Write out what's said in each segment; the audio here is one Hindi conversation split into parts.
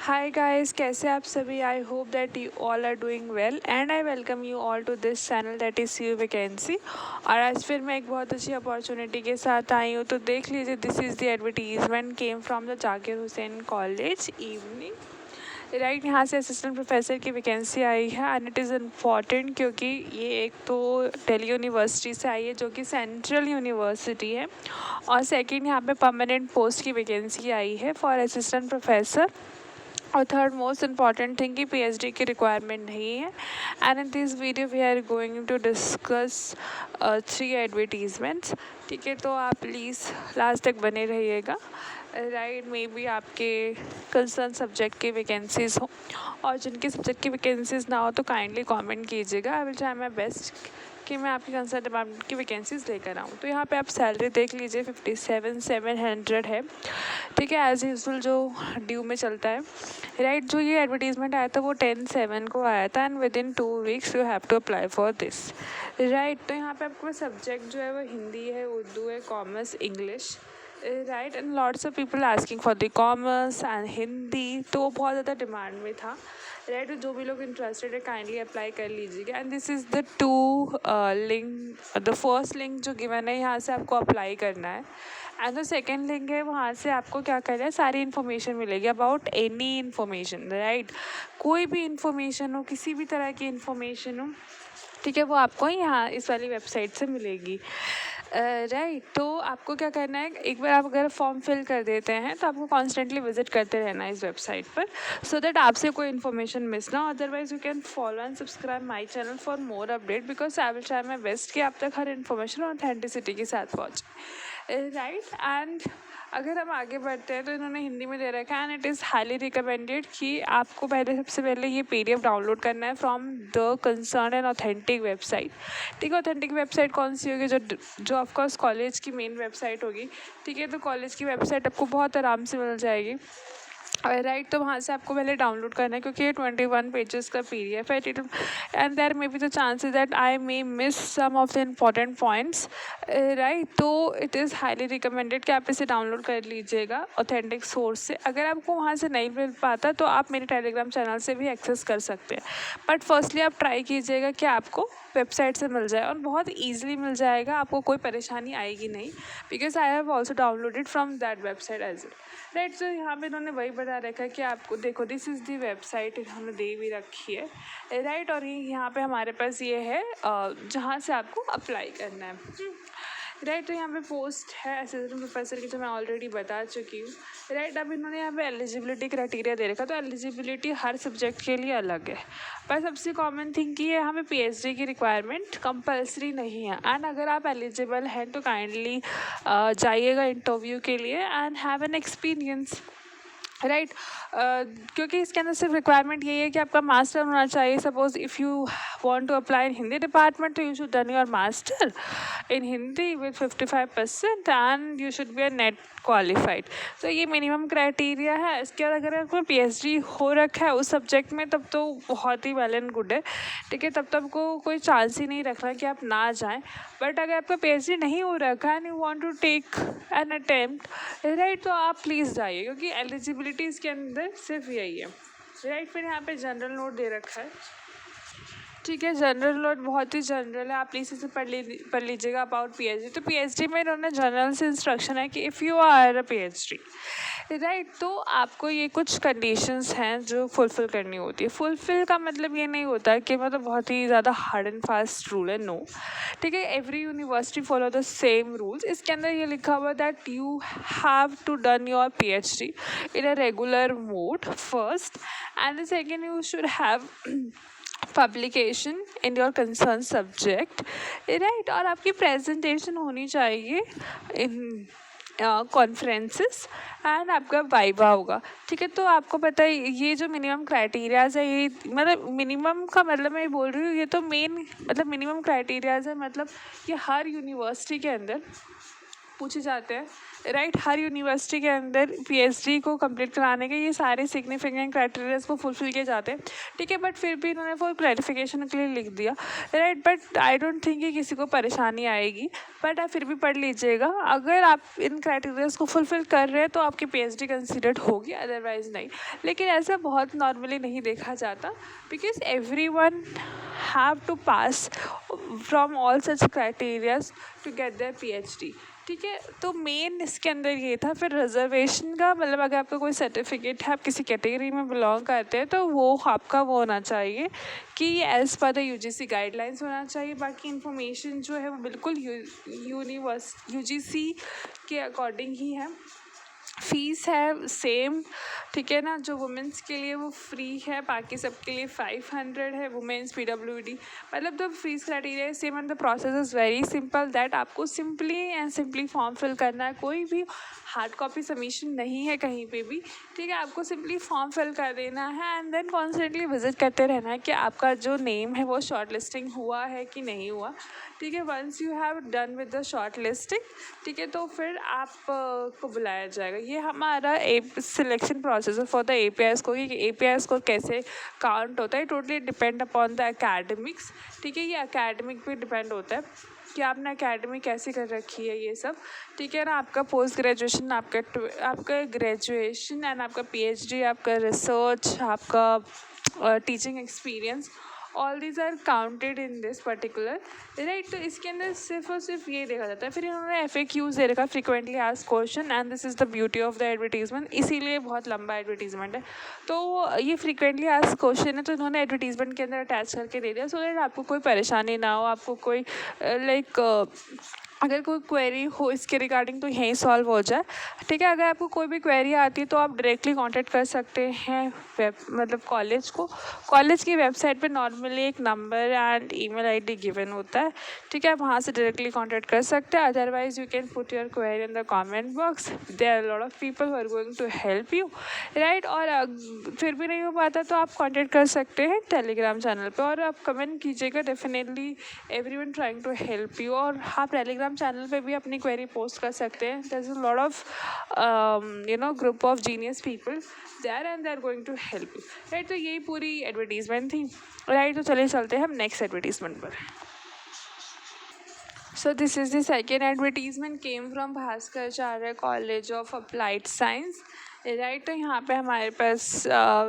हाय गाइस, कैसे आप सभी। I hope that you all are doing well and I welcome you all to this channel that is C vacancy. और आज फिर मैं एक बहुत अच्छी अपॉर्चुनिटी के साथ आई हूँ। तो देख लीजिए, this is the advertisement came from the Zakir Hussain college evening. Right, यहाँ से असिस्टेंट प्रोफेसर की वैकेंसी आई है एंड इट इज़ इम्पॉर्टेंट क्योंकि ये एक तो दिल्ली यूनिवर्सिटी से आई है जो कि सेंट्रल यूनिवर्सिटी है, और सेकंड यहाँ पे परमानेंट पोस्ट की वैकेंसी आई है फॉर असिस्टेंट प्रोफेसर। और थर्ड मोस्ट इम्पॉर्टेंट थिंग कि पीएचडी की रिक्वायरमेंट नहीं है। And in this video we are going to discuss 3 advertisements. ठीक है, तो आप प्लीज़ लास्ट तक बने रहिएगा। राइट, मे बी आपके कंसर्न सब्जेक्ट की वैकेंसीज़ हो, और जिनके सब्जेक्ट की वैकेंसीज़ ना हो तो काइंडली कमेंट कीजिएगा। I will try my best कि मैं आपकी कंसर्न डिपार्टमेंट की वैकेंसीज़ लेकर आऊँ। तो यहाँ पे आप सैलरी देख लीजिए, 57,700 है। ठीक है, एज़ यूजल जो ड्यू में चलता है। राइट, जो ये एडवर्टीजमेंट आया था वो 10/7 को आया था and within 2 weeks you have to apply for this. Right, तो यहाँ पे आपको सब्जेक्ट जो है वो हिंदी है, उर्दू है, commerce, English. Right, and lots of people asking for the commerce and Hindi, तो वो बहुत ज़्यादा डिमांड में था। राइट, तो जो भी लोग इंटरेस्टेड है काइंडली अप्लाई कर लीजिएगा। And this is the 2 link. The first link जो गिवन है, यहाँ से आपको अप्लाई करना है। एंड जो सेकेंड लिंक है, वहाँ से आपको क्या करना है, सारी इन्फॉर्मेशन मिलेगी अबाउट एनी इन्फॉर्मेशन। राइट, कोई भी इन्फॉर्मेशन हो, किसी भी तरह की इन्फॉर्मेशन हो, ठीक है, वो आपको यहाँ इस वाली वेबसाइट से मिलेगी। राइट, तो आपको क्या करना है, एक बार आप अगर फॉर्म फिल कर देते हैं तो आपको कॉन्स्टेंटली विजिट करते रहना है इस वेबसाइट पर, सो दैट आपसे कोई इन्फॉर्मेशन मिस ना हो। Otherwise you can follow and subscribe my channel for more update, because I will try my best कि आप तक हर इन्फॉर्मेशन ऑथेंटिसिटी के साथ पहुँचे। राइट, एंड अगर हम आगे बढ़ते हैं तो इन्होंने हिंदी में दे रखा है and it is highly recommended कि आपको सबसे पहले ये PDF डाउनलोड करना है from the concern and authentic website. ठीक है, ऑथेंटिक वेबसाइट कौन सी होगी, जो ऑफकोर्स कॉलेज की मेन वेबसाइट होगी। ठीक है, तो कॉलेज की वेबसाइट आपको बहुत आराम से मिल जाएगी। राइट, तो वहाँ से आपको पहले डाउनलोड करना है क्योंकि ये 21 पेजेस का PDF है। And there may be the chances that I may miss some of the important points. Right, तो इट इज़ हाईली रिकमेंडेड कि आप इसे डाउनलोड कर लीजिएगा ऑथेंटिक सोर्स से। अगर आपको वहाँ से नहीं मिल पाता तो आप मेरे टेलीग्राम चैनल से भी एक्सेस कर सकते हैं, बट फर्स्टली आप ट्राई कीजिएगा कि आपको वेबसाइट से मिल जाए, और बहुत ईजिली मिल जाएगा, आपको कोई परेशानी आएगी नहीं, because I have also downloaded from that website as well. Right, तो यहाँ पे इन्होंने वही बता रखा है कि आपको देखो, दिस इज़ दी वेबसाइट इन्होंने दे भी रखी है। राइट, और ये यहाँ पे हमारे पास ये है जहाँ से आपको अप्लाई करना है। राइट, तो यहाँ पे पोस्ट है असिस्टेंट प्रोफेसर की, जो मैं ऑलरेडी बता चुकी हूँ। राइट, अब इन्होंने यहाँ पे एलिजिबिलिटी क्राइटेरिया दे रखा, तो एलिजिबिलिटी हर सब्जेक्ट के लिए अलग है। पर सबसे कॉमन थिंग की है, यहाँ पे PhD की रिक्वायरमेंट कंपलसरी नहीं है। एंड अगर आप एलिजिबल हैं तो काइंडली जाइएगा इंटरव्यू के लिए and have an experience. Right, क्योंकि इसके अंदर सिर्फ रिक्वायरमेंट यही है कि आपका मास्टर होना चाहिए। Suppose if you want to apply in Hindi department, तो you should done your master in Hindi with 55% and you should be a NET qualified. तो ये मिनिमम क्राइटेरिया है। इसके बाद अगर आपको PhD हो रखा है उस सब्जेक्ट में, तब तो बहुत ही वेल एंड गुड है। ठीक है, तब तो आपको कोई चांस ही नहीं रखना कि आप ना जाएं। बट अगर आपका PhD नहीं हो रखा है and you want to take an attempt, right, तो आप प्लीज़ जाइए, क्योंकि एलिजिबिलिटी इसके अंदर सिर्फ यही है। राइट, फिर यहाँ पे जनरल नोट दे रखा है। ठीक है, जनरल नोट बहुत ही जनरल है, आप प्लीज़ इसे पढ़ लीजिएगा अबाउट PhD। तो PhD में इन्होंने जनरल से इंस्ट्रक्शन है कि if you are a PhD, right, तो आपको ये कुछ कंडीशंस हैं जो फुलफ़िल करनी होती है। फुलफ़िल का मतलब ये नहीं होता कि मतलब बहुत ही ज़्यादा हार्ड एंड फास्ट रूल है, नो। ठीक है, every university follow the same rules. इसके अंदर ये लिखा हुआ that you have to done your PhD in a regular mode first, and the second you should have publication in your concern subject. Right, और आपकी प्रेजेंटेशन होनी चाहिए इन कॉन्फ्रेंसेस एंड आपका वाइवा होगा। ठीक है, तो आपको पता है ये जो मिनिमम क्राइटेरियाज़ है, ये मतलब मिनिमम का मतलब मैं बोल रही हूँ, ये तो मेन मतलब मिनिमम क्राइटेरियाज़ है, मतलब ये हर यूनिवर्सिटी के अंदर पूछे जाते हैं, राइट। हर यूनिवर्सिटी के अंदर पीएचडी को कंप्लीट कराने के ये सारे सिग्निफिकेंट क्राइटेरियाज को फुलफिल किए जाते हैं, ठीक है। बट फिर भी इन्होंने फॉर क्लैरिफिकेशन के लिए लिख दिया, right. But I don't think कि किसी को परेशानी आएगी, बट आप फिर भी पढ़ लीजिएगा। अगर आप इन क्राइटेरियाज को फुलफिल कर रहे हैं तो आपकी पीएचडी कंसिडर्ड होगी, अदरवाइज नहीं। लेकिन ऐसा बहुत नॉर्मली नहीं देखा जाता, because everyone have to pass from all such criterias to get their PhD, ठीक है। तो मेन इसके अंदर ये था। फिर रिजर्वेशन का मतलब अगर आपका कोई सर्टिफिकेट है, आप किसी कैटेगरी में बिलोंग करते हैं, तो वो आपका वो होना चाहिए कि as per the UGC guidelines होना चाहिए। बाकी इन्फॉर्मेशन जो है वो बिल्कुल यूजीसी के अकॉर्डिंग ही है। फ़ीस है सेम, ठीक है ना। जो वुमेंस के लिए वो फ्री है, बाकी सबके लिए 500 है, वुमेंस पीडब्ल्यूडी। मतलब the fees criteria is same and the process is very simple, that आपको simply and simply form fill करना है। कोई भी हार्ड कॉपी सबमिशन नहीं है कहीं पे भी, ठीक है। आपको सिंपली फॉर्म फिल कर देना है एंड देन कॉन्स्टेंटली विजिट करते रहना है कि आपका जो नेम है वो शॉर्ट लिस्टिंग हुआ है कि नहीं हुआ, ठीक है। Once you have done with the shortlisting, ठीक है, तो फिर आप को बुलाया जाएगा। ये हमारा सिलेक्शन प्रोसेस है फॉर द एपीआई स्कोर। कि एपीआई स्कोर कैसे काउंट होता है, totally depend upon the academics, ठीक है। ये एकेडमिक पे डिपेंड होता है कि आपने एकेडमी कैसे कर रखी है, ये सब, ठीक है ना। आपका पोस्ट ग्रेजुएशन, आपका ग्रेजुएशन एंड आपका पीएचडी, आपका रिसर्च, आपका teaching experience, all these are counted in this particular, right. तो इसके अंदर सिर्फ और सिर्फ ये देखा जाता है। फिर इन्होंने FAQs दे रखा, frequently asked question, and this is the beauty of the advertisement, इसीलिए बहुत लंबा एडवर्टीजमेंट है। तो ये फ्रिक्वेंटली आस्क्ड क्वेश्चन है, तो इन्होंने एडवर्टीजमेंट के अंदर अटैच करके दे दिया, सो दैट आपको कोई परेशानी ना हो, आपको कोई अगर कोई क्वेरी हो इसके रिगार्डिंग तो यहीं सॉल्व हो जाए, ठीक है। अगर आपको कोई भी क्वेरी आती है तो आप डायरेक्टली कांटेक्ट कर सकते हैं कॉलेज को। कॉलेज की वेबसाइट पे नॉर्मली एक number and email ID given होता है, ठीक है। आप वहाँ से डायरेक्टली कांटेक्ट कर सकते हैं। Otherwise you can put your query in the comment box, there are lot of people who are going to help you, right. और फिर भी नहीं हो पाता तो आप कांटेक्ट कर सकते हैं टेलीग्राम चैनल पे, और आप कमेंट कीजिएगा, definitely everyone trying to help you. और आप टेलीग्राम चैनल पे भी अपनी क्वेरी पोस्ट कर सकते हैं। There is a lot of group of genius people there and they are going to help you, right. तो यही पूरी एडवर्टीजमेंट थी, राइट। तो चलिए चलते हैं हम नेक्स्ट एडवर्टीजमेंट पर। So this is the second advertisement came from Bhaskaracharya College of Applied Science, right. तो यहाँ पे हमारे पास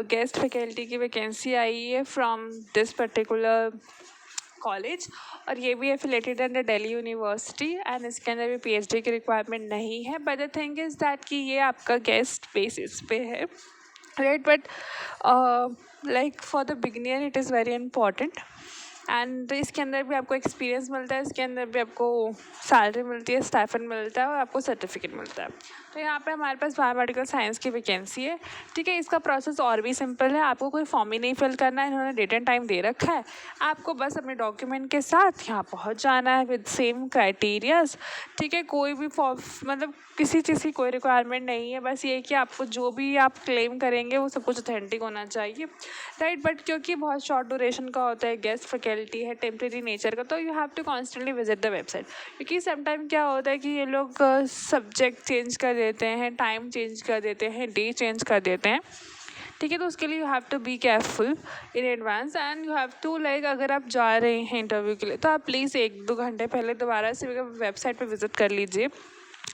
गेस्ट फैकल्टी की वैकेंसी आई है फ्रॉम दिस पर्टिकुलर कॉलेज, और ये भी affiliated under Delhi university, and इसके अंदर भी पीएचडी की रिक्वायरमेंट नहीं है। But the thing is that कि ये आपका गेस्ट बेसिस पे है, right. But like for the beginner it is very important, and इसके अंदर भी आपको एक्सपीरियंस मिलता है, इसके अंदर भी आपको सैलरी मिलती है, स्टाइपेंड मिलता है, और आपको सर्टिफिकेट मिलता है। तो यहाँ पे हमारे पास बायोमेडिकल साइंस की वैकेंसी है, ठीक है। इसका प्रोसेस और भी सिंपल है, आपको कोई फॉर्म ही नहीं फिल करना है, इन्होंने डेट एंड टाइम दे रखा है। आपको बस अपने डॉक्यूमेंट के साथ यहाँ पहुँच जाना है विद सेम क्राइटेरियाज, ठीक है। कोई भी फॉर्म मतलब किसी चीज़ की कोई रिक्वायरमेंट नहीं है, बस ये कि आपको जो भी आप क्लेम करेंगे वो सब कुछ ऑथेंटिक होना चाहिए, राइट। बट क्योंकि बहुत शॉर्ट ड्यूरेशन का होता है, गेस्ट फैकल्टी है, टेम्प्रेरी नेचर का, तो you have to constantly visit the website. क्योंकि समटाइम क्या होता है कि ये लोग सब्जेक्ट चेंज कर देते हैं, टाइम चेंज कर देते हैं, डे चेंज कर देते हैं, ठीक है। तो उसके लिए you have to be careful in advance, and you have to अगर आप जा रहे हैं इंटरव्यू के लिए तो आप प्लीज़ 1-2 घंटे पहले दोबारा से वेबसाइट पे विजिट कर लीजिए,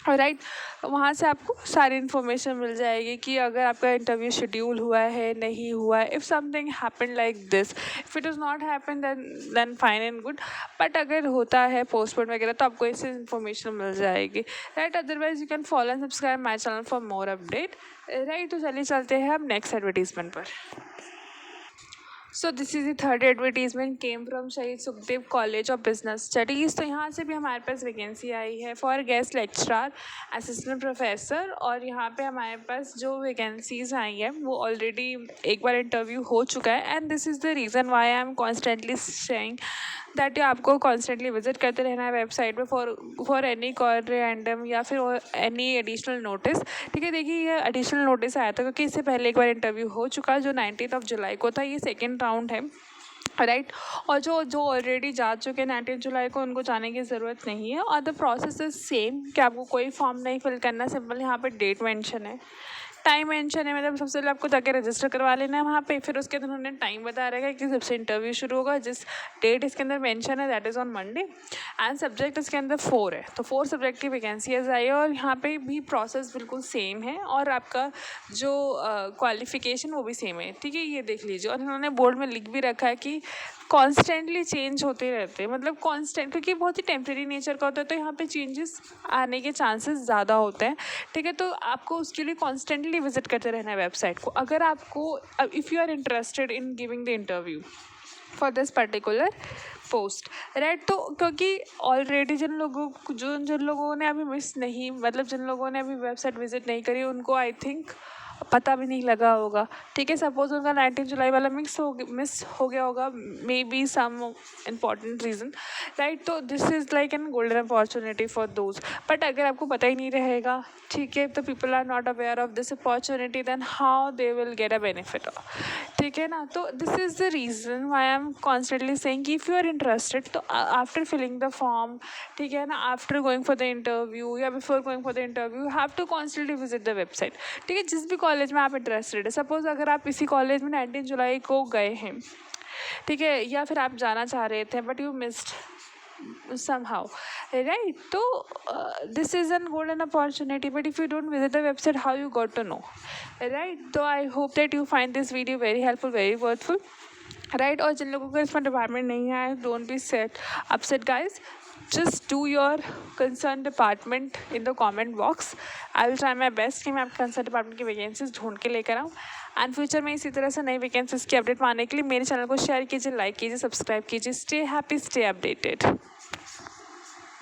राइट। वहाँ से आपको सारी इन्फॉर्मेशन मिल जाएगी कि अगर आपका इंटरव्यू शेड्यूल हुआ है, नहीं हुआ है। If something happen like this, if it is not happen then fine and good, but अगर होता है पोस्टपोन वगैरह तो आपको इससे इन्फॉर्मेशन मिल जाएगी, right. Otherwise you can follow and subscribe my channel for more update, right. तो चलिए चलते हैं अब नेक्स्ट एडवर्टीजमेंट पर। So this is the third advertisement came from Shaheed Sukhdev college of business studies. तो यहाँ से भी हमारे पास वैकेंसी आई है for guest lecturer, assistant professor, और यहाँ पे हमारे पास जो वैकेंसीज़ आई हैं वो ऑलरेडी एक बार इंटरव्यू हो चुका है, and this is the reason why I am constantly saying that आपको कॉन्स्टेंटली विजिट करते रहना है वेबसाइट पे फॉर एनी कॉल रैंडम या फिर एनी एडिशनल नोटिस, ठीक है। देखिए ये एडिशनल नोटिस आया था क्योंकि इससे पहले एक बार इंटरव्यू हो चुका जो 19 जुलाई को था, ये सेकेंड राउंड है, राइट। और जो जो ऑलरेडी जा चुके हैं 19 जुलाई को, उनको जाने की ज़रूरत नहीं है। और द प्रोसेस इज सेम कि आपको कोई फॉर्म नहीं फिल करना, सिंपल यहाँ पे डेट मेंशन है, टाइम मेंशन है, मतलब सबसे पहले आपको जाके रजिस्टर करवा लेना है वहाँ पे। फिर उसके अंदर उन्होंने टाइम बता रहेगा कि सबसे इंटरव्यू शुरू होगा, जिस डेट इसके अंदर मेंशन है that is on Monday. And subject इसके अंदर 4 है, तो 4 सब्जेक्ट की वैकेंसीज आई है। और यहाँ पे भी प्रोसेस बिल्कुल सेम है, और आपका जो क्वालिफिकेशन वो भी सेम है, ठीक है, ये देख लीजिए। और इन्होंने बोर्ड में लिख भी रखा है कि कॉन्स्टेंटली चेंज होते रहते हैं, मतलब कॉन्स्टेंट, क्योंकि बहुत ही टेम्प्रेरी नेचर का होता है, तो यहाँ पे चेंजेस आने के चांसेस ज़्यादा होते हैं, ठीक है। तो आपको उसके लिए कॉन्स्टेंटली विजिट करते रहना है वेबसाइट को, अगर आपको, if you are interested in giving the interview for this particular post, right. तो क्योंकि ऑलरेडी जिन लोगों ने अभी मिस नहीं, मतलब जिन लोगों ने अभी वेबसाइट विजिट नहीं करी, उनको आई थिंक पता भी नहीं लगा होगा, ठीक है। सपोज उनका 19 जुलाई वाला मिस हो गया होगा, may be some important reason, right. तो this is like an golden opportunity for those. But अगर आपको पता ही नहीं रहेगा, ठीक है, तो people are not aware of this opportunity, then how they will get a benefit, ठीक है ना। तो this is the reason why I am constantly saying कि इफ़ यू आर इंटरेस्टेड, तो आफ्टर फिलिंग द फॉर्म, ठीक है ना, after going for the interview या before going for the interview, you have to constantly visit the website, ठीक है। जिस भी कॉलेज में आप इंटरेस्टेड है, सपोज अगर आप इसी कॉलेज में 19 जुलाई को गए हैं, ठीक है, या फिर आप जाना चाह रहे थे but you missed somehow, right? So this is an golden opportunity, but if you don't visit the website, how you got to know, right? So I hope that you find this video very helpful, very worthful, right? और जिन लोगों को इसमें डिपार्टमेंट नहीं है, don't be upset guys, just do your concerned department in the comment box. I will try my best कि मैं आपके concerned department की वैकेंसीज ढूंढ के लेकर आऊँ, एंड फ्यूचर में इसी तरह से नई वैकेंसीज की अपडेट पाने के लिए मेरे चैनल को शेयर कीजिए, लाइक कीजिए, सब्सक्राइब कीजिए। Stay happy, stay updated.